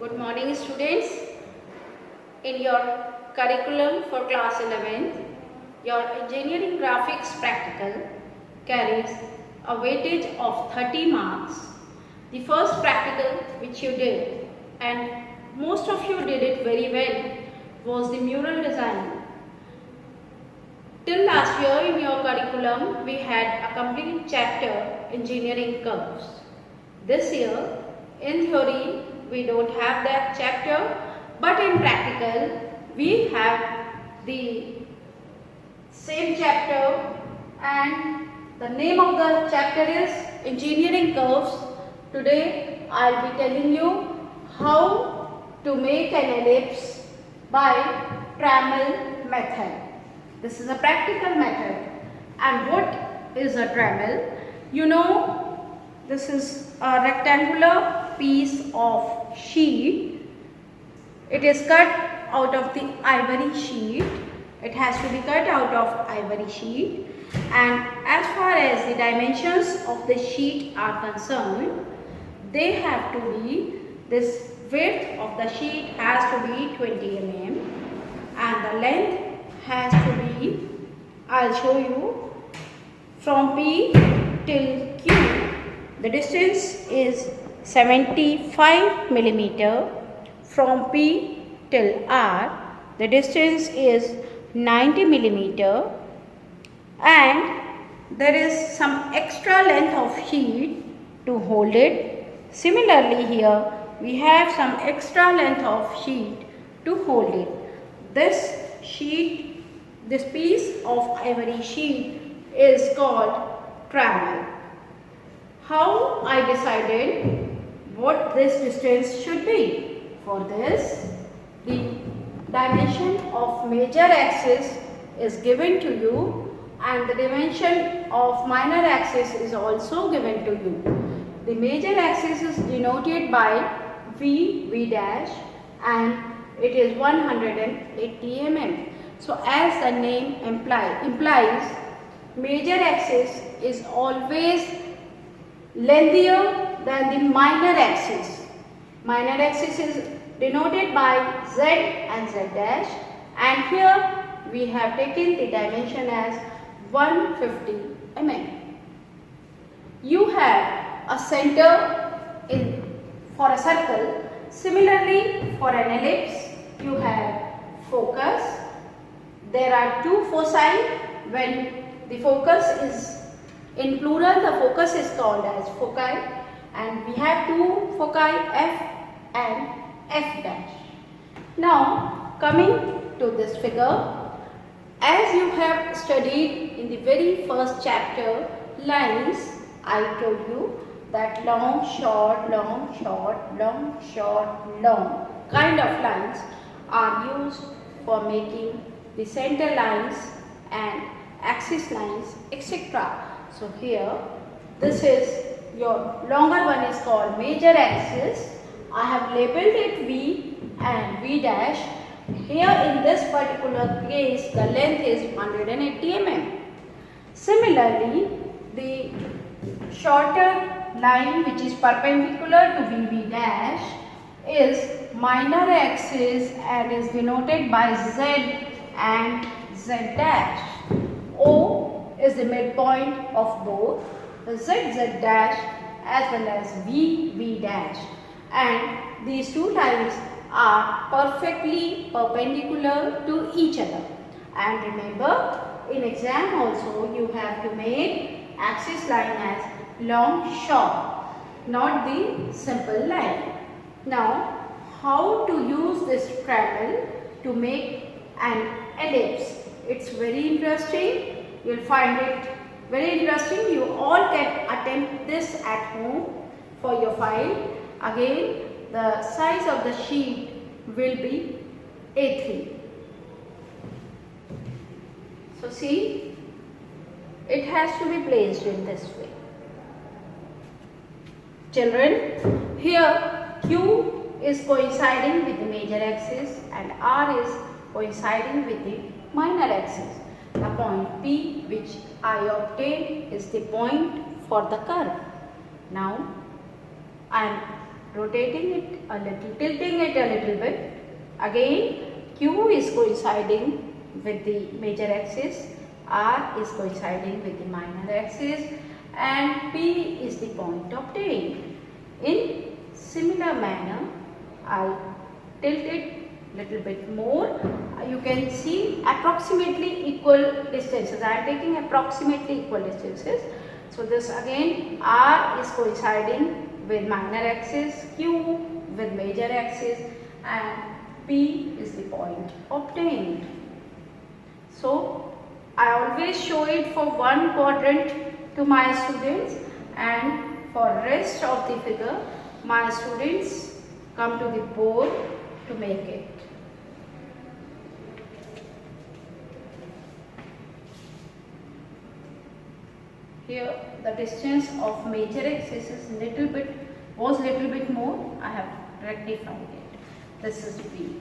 Good morning, students. In your curriculum for class 11th, your engineering graphics practical carries a weightage of 30 marks. The first practical which you did, and most of you did it very well, was the mural design. Till last year in your curriculum, we had a complete chapter, engineering curves. This year, in theory, we don't have that chapter, but in practical, we have the same chapter, and the name of the chapter is engineering curves. Today, I'll be telling you how to make an ellipse by Trammell method. This is a practical method. And what is a Trammell? You know, this is a rectangular piece of sheet. It is cut out of the ivory sheet. It has to be cut out of ivory sheet. And as far as the dimensions of the sheet are concerned, they have to be, this width of the sheet has to be 20 mm and the length has to be, I'll show you, from P till Q. The distance is 75 millimeter. From P till R, the distance is 90 millimeter, and there is some extra length of sheet to hold it. Similarly here, we have some extra length of sheet to hold it. This sheet, this piece of ivory sheet is called Trammell. How I decided what this distance should be? For this, the dimension of major axis is given to you and the dimension of minor axis is also given to you. The major axis is denoted by V dash and it is 180 mm. So as the name implies, major axis is always lengthier than the minor axis. Minor axis is denoted by Z and Z dash, and here we have taken the dimension as 150 mm. You have a center for a circle. Similarly, for an ellipse, you have focus. There are two foci. When the focus is in plural, the focus is called as foci, and we have two foci, F and F dash. Now, coming to this figure, as you have studied in the very first chapter, lines, I told you that long, short, long, short, long, short, long kind of lines are used for making the center lines and axis lines, etc. So here, this is your longer one is called major axis. I have labeled it V and V dash. Here in this particular case, the length is 180 mm. Similarly, the shorter line which is perpendicular to VV dash is minor axis and is denoted by Z and Z dash. O is the midpoint of both the Z dash as well as V dash, and these two lines are perfectly perpendicular to each other. And remember, in exam also you have to make axis line as long, short, not the simple line. Now, how to use this Trammell to make an ellipse? It's very interesting. You'll find it very interesting. You all can attempt this at home for your file. Again, the size of the sheet will be A3. So see, it has to be placed in this way. Children, here Q is coinciding with the major axis and R is coinciding with the minor axis. The point P which I obtained is the point for the curve. Now I am rotating it a little, tilting it a little bit. Again, Q is coinciding with the major axis, R is coinciding with the minor axis, and P is the point obtained. In similar manner, I'll tilt it little bit more. You can see approximately equal distances. I am taking approximately equal distances. So this again, R is coinciding with minor axis, Q with major axis, and P is the point obtained. So I always show it for one quadrant to my students, and for rest of the figure my students come to the board to make it. Here the distance of major axis is little bit more. I have rectified it. This is B.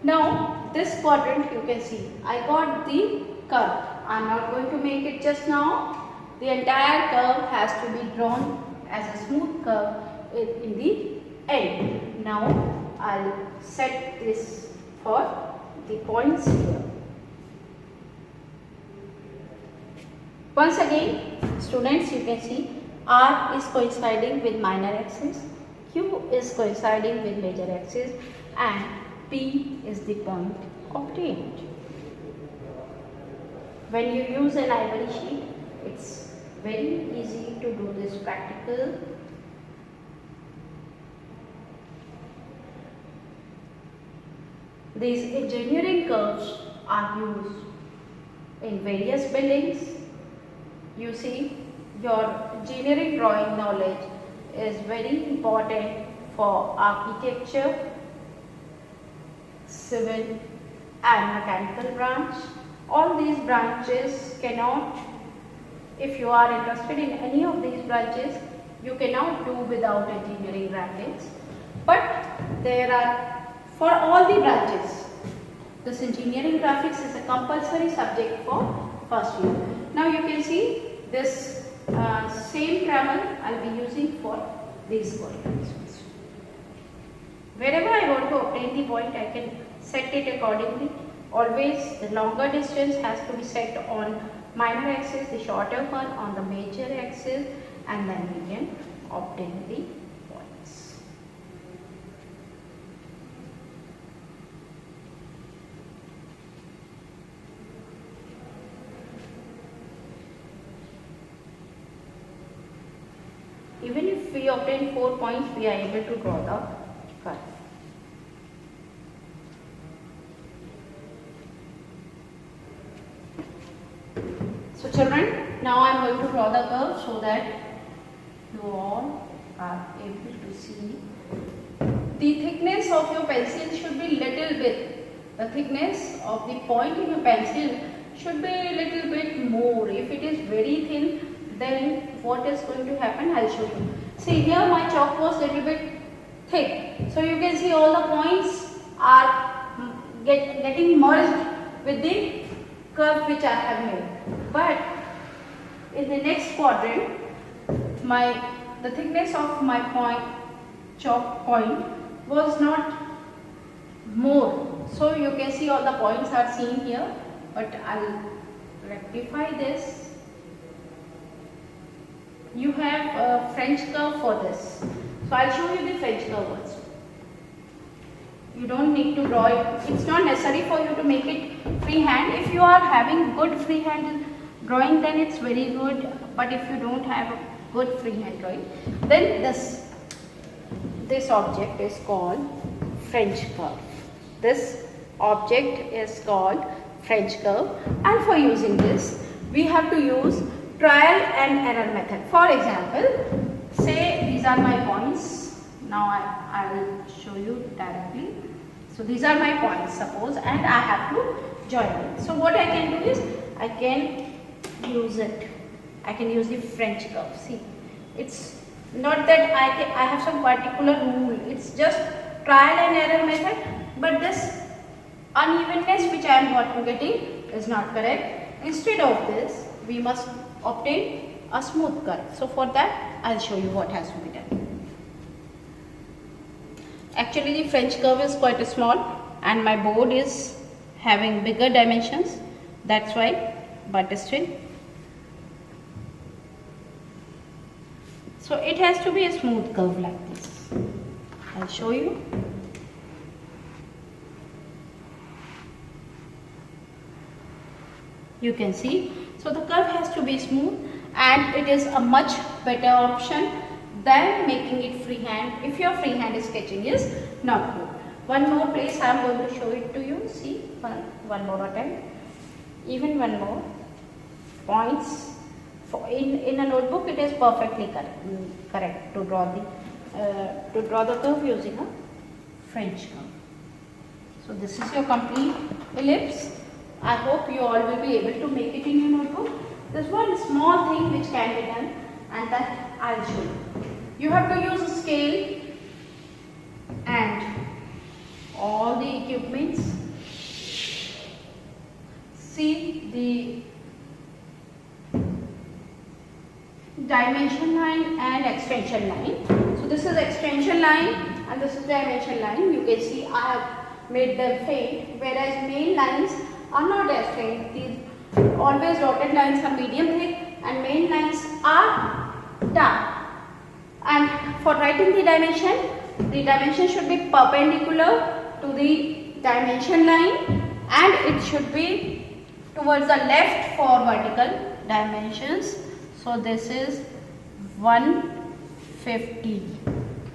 Now this quadrant you can see I got the curve. I am not going to make it just now. The entire curve has to be drawn as a smooth curve in the end. Now I'll set this for the points here. Once again, students, you can see R is coinciding with minor axis, Q is coinciding with major axis, and P is the point obtained. When you use an ivory sheet, it's very easy to do this practical. These engineering curves are used in various buildings. You see, your engineering drawing knowledge is very important for architecture, civil and mechanical branch. All these branches cannot, if you are interested in any of these branches, you cannot do without engineering graphics. But there are, for all the branches, this engineering graphics is a compulsory subject for first year. Now you can see this same travel I will be using for these points. Wherever I want to obtain the point, I can set it accordingly. Always the longer distance has to be set on minor axis, the shorter one on the major axis, and then we can obtain the points. Even if we obtain 4 points, we are able to draw the curve. So children, now I am going to draw the curve so that you all are able to see. The thickness of your pencil should be little bit. The thickness of the point in your pencil should be a little bit more. If it is very thin, then what is going to happen, I will show you. See, here my chalk was little bit thick. So you can see all the points are getting merged with the curve which I have made. But in the next quadrant, the thickness of my chalk point was not more. So you can see all the points are seen here, but I will rectify this. You have a French curve for this. So I will show you the French curve also. You don't need to draw it. It's not necessary for you to make it freehand. If you are having good freehand drawing, then it's very good. But if you don't have a good freehand drawing, then this object is called French curve. This object is called French curve, and for using this, we have to use trial and error method. For example, say these are my points. Now I will show you directly. So these are my points, suppose, and I have to join it. So what I can do is I can use it. I can use the French curve. See, it's not that I have some particular rule. It's just trial and error method. But this unevenness which I am getting is not correct. Instead of this, we must obtain a smooth curve. So for that, I will show you what has to be done. Actually the French curve is quite small and my board is having bigger dimensions, that's why, but still. So it has to be a smooth curve like this. I'll show you. You can see. So the curve has to be smooth and it is a much better option than making it freehand if your freehand sketching is not good. One more place I am going to show it to you. See, one more attempt. Even one more. Points. In a notebook it is perfectly correct to draw the curve using a French curve. So this is your complete ellipse. I hope you all will be able to make it in your notebook. There's one small thing which can be done and that I'll show you. You have to use a scale and all the equipments. See the dimension line and extension line. So this is extension line and this is dimension line. You can see I have made them faint, whereas main lines are not as faint. These always dotted lines are medium thick and main lines are dark. And for writing the dimension should be perpendicular to the dimension line and it should be towards the left for vertical dimensions. So this is 150.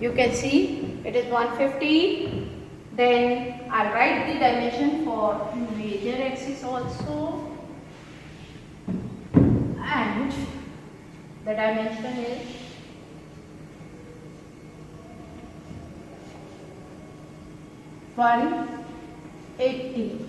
You can see it is 150. Then I'll write the dimension for major axis also. And the dimension is 180.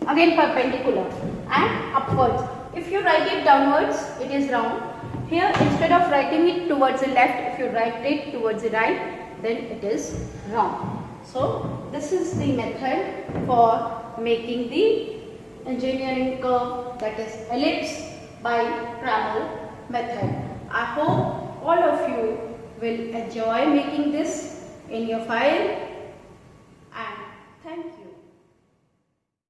Again perpendicular and upwards. If you write it downwards, it is round. Here, instead of writing it towards the left, if you write it towards the right, then it is round. So this is the method for making the engineering curve, that is ellipse by travel method. I hope all of you will enjoy making this in your file.